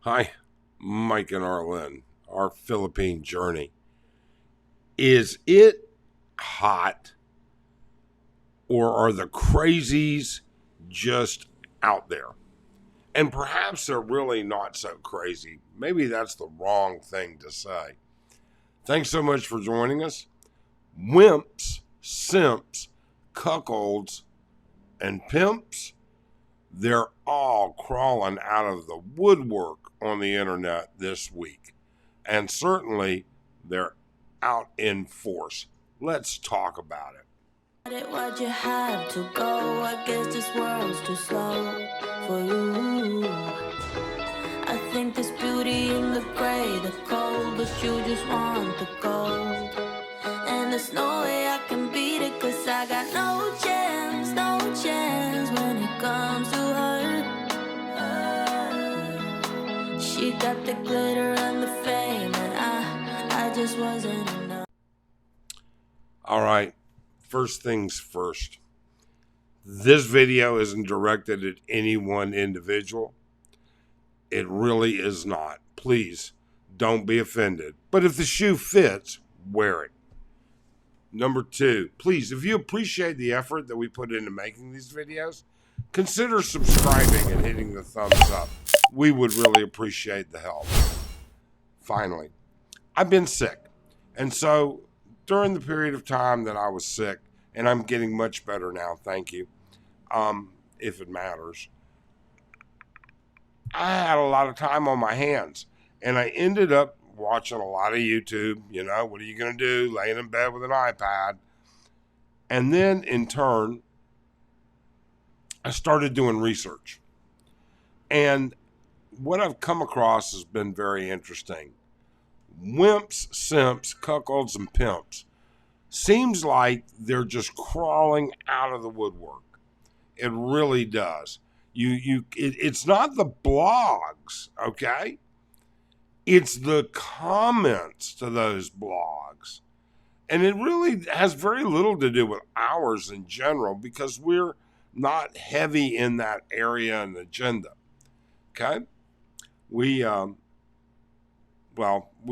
Hi, Mike and Arlen, our Philippine journey. Is it hot or are the crazies just out there? And perhaps they're really not so crazy. Maybe that's the wrong thing to say. Thanks so much for joining us. Wimps, simps, cuckolds, and pimps, they're all crawling out of the woodwork on the internet this week. And certainly they're out in force. Let's talk about it. Why'd you have to go? I guess this world's too slow for you. I think there's beauty in the gray, the cold, but you just want the gold. And there's no way I can beat it, cause I got no chance when it comes to her. She got the glitter and the fame, and I just wasn't enough. All right, first things first. This video isn't directed at any one individual. It really is not. Please don't be offended. But if the shoe fits, wear it. Number two, please, if you appreciate the effort that we put into making these videos, consider subscribing and hitting the thumbs up. We would really appreciate the help. Finally, I've been sick. And so during the period of time that I was sick, and I'm getting much better now, thank you, if it matters, I had a lot of time on my hands. And I ended up watching a lot of YouTube. You know, what are you going to do? Laying in bed with an iPad. And then in turn, I started doing research. And what I've come across has been very interesting. Wimps, simps, cuckolds, and pimps seems like they're just crawling out of the woodwork. It really does. It's not the blogs, okay? It's the comments to those blogs. And it really has very little to do with ours in general because we're not heavy in that area and agenda. Okay? We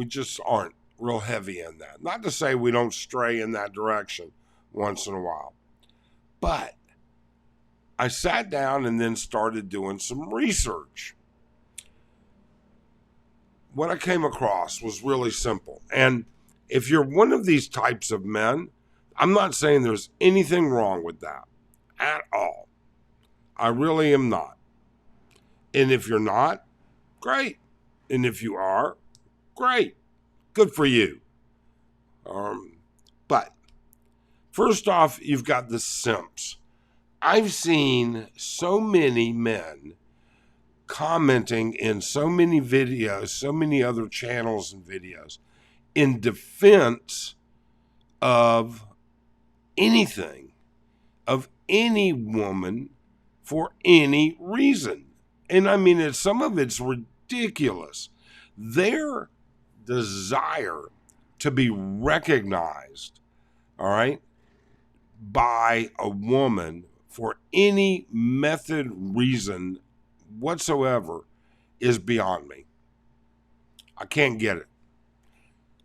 just aren't real heavy in that. Not to say we don't stray in that direction once in a while. But I sat down and then started doing some research. What I came across was really simple. And if you're one of these types of men, I'm not saying there's anything wrong with that at all. I really am not. And if you're not, great. And if you are, great. Good for you. But first off, you've got the simps. I've seen so many men commenting in so many videos, so many other channels and videos in defense of anything, of any woman for any reason. And I mean, some of it's ridiculous. Their desire to be recognized, all right, by a woman for any method, reason whatsoever is beyond me. I can't get it.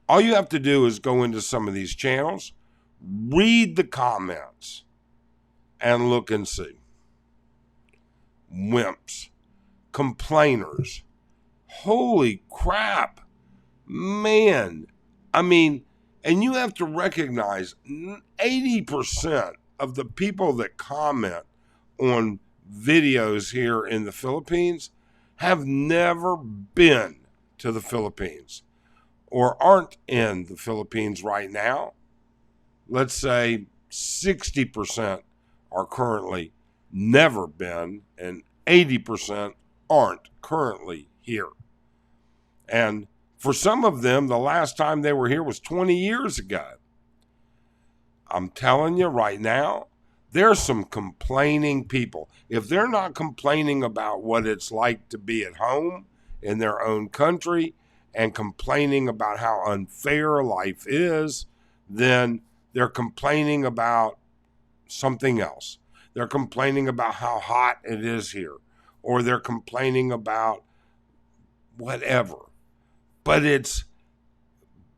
All you have to do is go into some of these channels, read the comments, and look and see. Wimps, complainers. Holy crap, man. I mean, and you have to recognize 80% of the people that comment on videos here in the Philippines have never been to the Philippines or aren't in the Philippines right now. Let's say 60% are currently never been and 80% aren't currently here. And for some of them, the last time they were here was 20 years ago. I'm telling you right now, there's some complaining people. If they're not complaining about what it's like to be at home in their own country and complaining about how unfair life is, then they're complaining about something else. They're complaining about how hot it is here, or they're complaining about whatever. But it's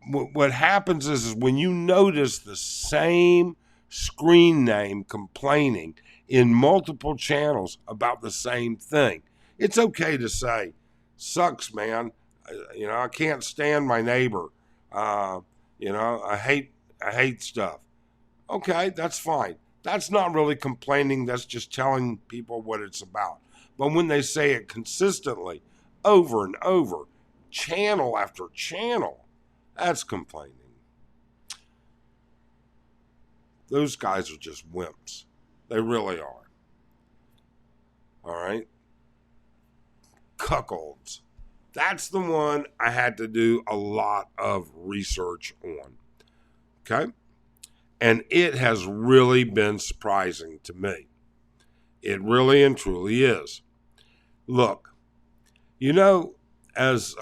what happens is when you notice the same screen name complaining in multiple channels about the same thing, it's okay to say, sucks, man. I can't stand my neighbor. I hate stuff. Okay, that's fine. That's not really complaining. That's just telling people what it's about. But when they say it consistently, over and over, channel after channel, that's complaining. Those guys are just wimps. They really are. All right? Cuckolds. That's the one I had to do a lot of research on. Okay? And it has really been surprising to me. It really and truly is. Look, as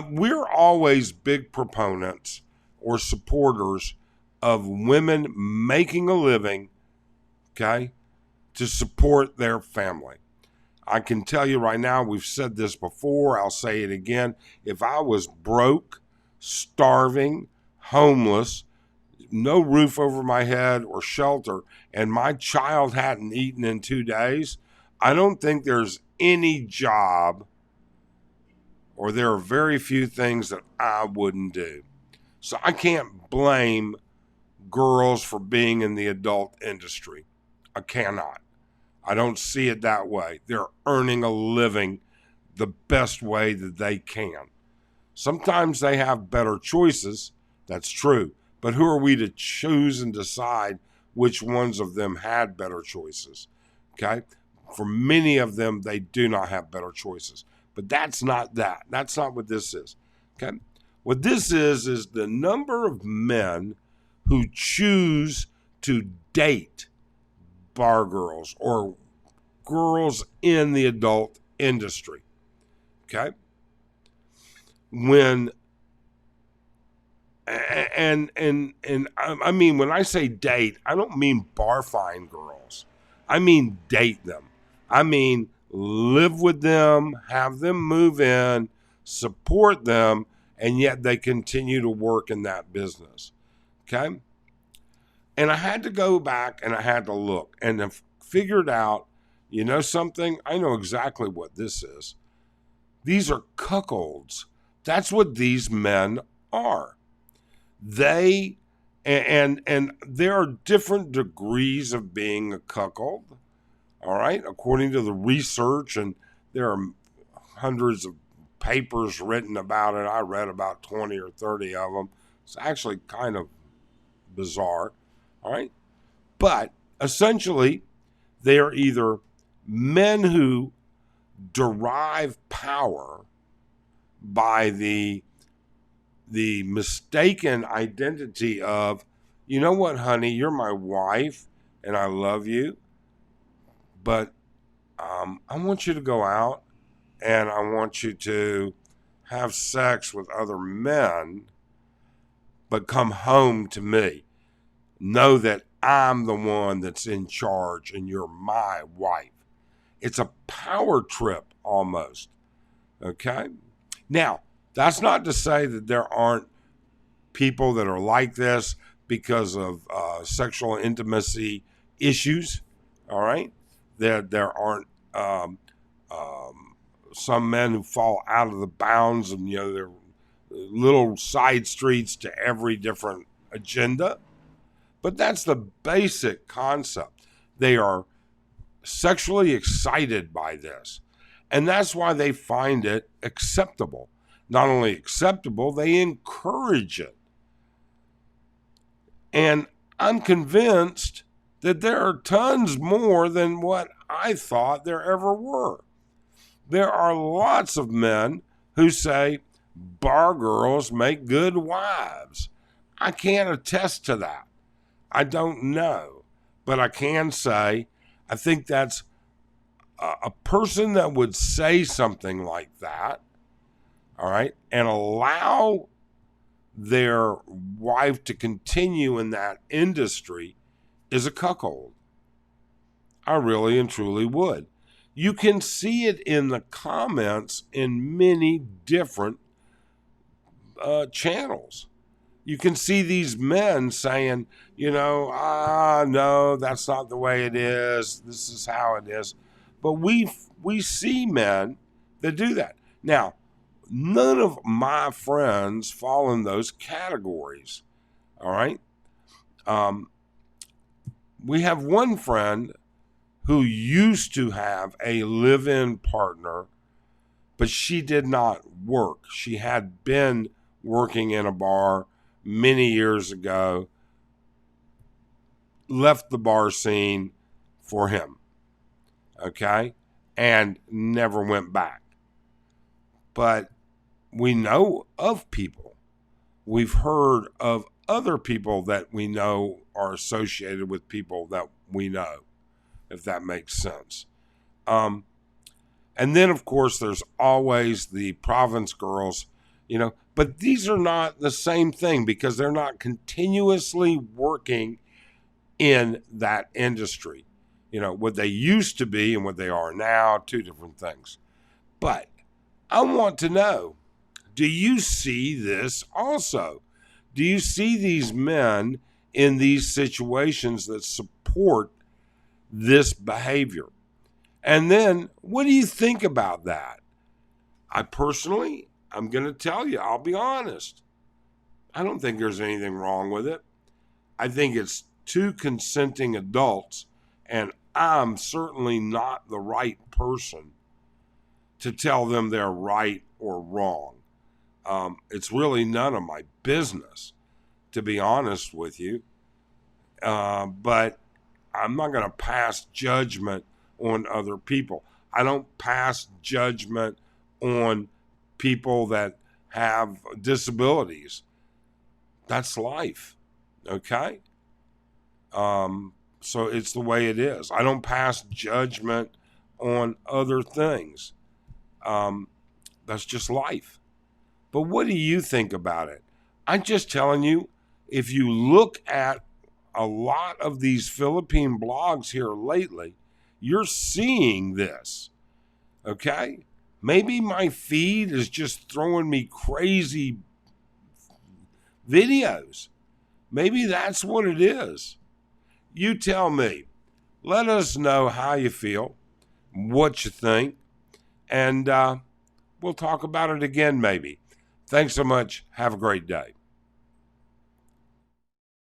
we're always big proponents or supporters of women making a living, okay, to support their family. I can tell you right now, we've said this before, I'll say it again. If I was broke, starving, homeless, no roof over my head or shelter, and my child hadn't eaten in 2 days, I don't think there's any job, or there are very few things that I wouldn't do. So I can't blame girls for being in the adult industry. I cannot. I don't see it that way. They're earning a living the best way that they can. Sometimes they have better choices. That's true. But who are we to choose and decide which ones of them had better choices? Okay? For many of them, they do not have better choices. But that's not that. That's not what this is. Okay? What this is the number of men who choose to date bar girls or girls in the adult industry. Okay? When I mean, when I say date, I don't mean bar fine girls. I mean date them. I mean live with them, have them move in, support them, and yet they continue to work in that business. Okay? And I had to go back and I had to look and have figured out, something? I know exactly what this is. These are cuckolds. That's what these men are. They, and there are different degrees of being a cuckold, all right, according to the research, and there are hundreds of papers written about it. I read about 20 or 30 of them. It's actually kind of bizarre, all right? But essentially, they are either men who derive power by the mistaken identity of, you know what, honey, you're my wife and I love you, but I want you to go out and I want you to have sex with other men, but come home to me. Know that I'm the one that's in charge and you're my wife. It's a power trip almost. Okay? Now, that's not to say that there aren't people that are like this because of sexual intimacy issues. All right? There aren't some men who fall out of the bounds and, there are little side streets to every different agenda. But that's the basic concept. They are sexually excited by this. And that's why they find it acceptable. Not only acceptable, they encourage it. And I'm convinced that there are tons more than what I thought there ever were. There are lots of men who say bar girls make good wives. I can't attest to that. I don't know. But I can say, I think that's a person that would say something like that, all right, and allow their wife to continue in that industry is a cuckold. I really and truly would. You can see it in the comments in many different channels. You can see these men saying, no, that's not the way it is. This is how it is. But we see men that do that. Now, none of my friends fall in those categories. All right. We have one friend who used to have a live-in partner, but she did not work. She had been working in a bar many years ago, left the bar scene for him, okay, and never went back. But we know of people. We've heard of other people that we know are associated with people that we know, if that makes sense. And then, of course, there's always the province girls, but these are not the same thing because they're not continuously working in that industry. What they used to be and what they are now, two different things. But I want to know, do you see this also? Do you see these men in these situations that support this behavior? And then, what do you think about that? I'm going to tell you, I'll be honest. I don't think there's anything wrong with it. I think it's two consenting adults, and I'm certainly not the right person to tell them they're right or wrong. It's really none of my business, to be honest with you. But I'm not going to pass judgment on other people. I don't pass judgment on people that have disabilities. That's life, okay? So it's the way it is. I don't pass judgment on other things. That's just life. But what do you think about it? I'm just telling you, if you look at a lot of these Philippine blogs here lately, you're seeing this, okay? Maybe my feed is just throwing me crazy videos. Maybe that's what it is. You tell me. Let us know how you feel, what you think, and we'll talk about it again maybe. Thanks so much. Have a great day.